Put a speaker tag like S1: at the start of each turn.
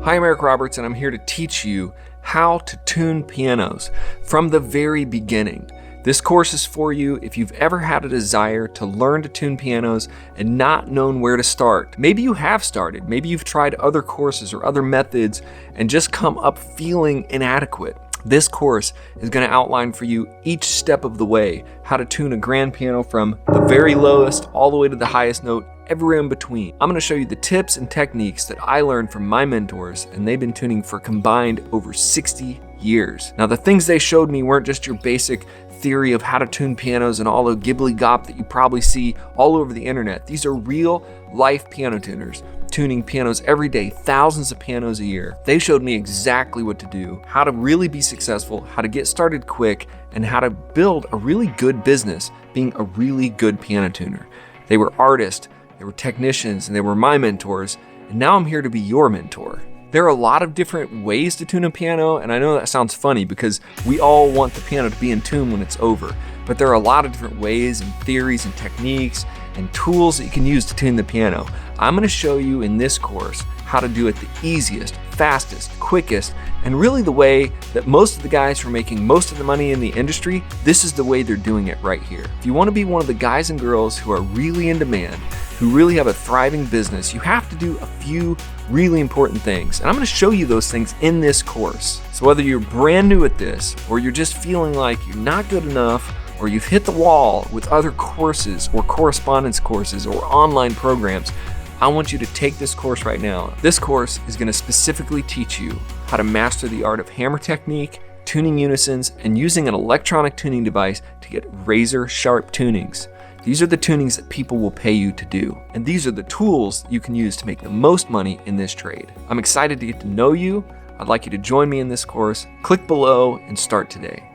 S1: Hi, I'm Eric Roberts, and I'm here to teach you how to tune pianos from the very beginning. This course is for you if you've ever had a desire to learn to tune pianos and not known where to start. Maybe you have started, maybe you've tried other courses or other methods and just come up feeling inadequate. This course is going to outline for you each step of the way how to tune a grand piano from the very lowest all the way to the highest note, everywhere in between. I'm going to show you the tips and techniques that I learned from my mentors, and they've been tuning for combined over 60 years. Now, the things they showed me weren't just your basic theory of how to tune pianos and all the gibbly gop that you probably see all over the internet. These are real life piano tuners tuning pianos every day, thousands of pianos a year. They showed me exactly what to do, how to really be successful, how to get started quick, and how to build a really good business being a really good piano tuner. They were artists, they were technicians, and they were my mentors, and now I'm here to be your mentor. There are a lot of different ways to tune a piano, and I know that sounds funny because we all want the piano to be in tune when it's over, but there are a lot of different ways and theories and techniques and tools that you can use to tune the piano. I'm going to show you in this course how to do it the easiest, fastest, quickest, and really the way that most of the guys who are making most of the money in the industry, this is the way they're doing it right here. If you want to be one of the guys and girls who are really in demand, who really have a thriving business, you have to do a few really important things. And I'm going to show you those things in this course. So whether you're brand new at this, or you're just feeling like you're not good enough, or you've hit the wall with other courses or correspondence courses or online programs, I want you to take this course right now. This course is going to specifically teach you how to master the art of hammer technique, tuning unisons, and using an electronic tuning device to get razor sharp tunings. These are the tunings that people will pay you to do. And these are the tools you can use to make the most money in this trade. I'm excited to get to know you. I'd like you to join me in this course. Click below and start today.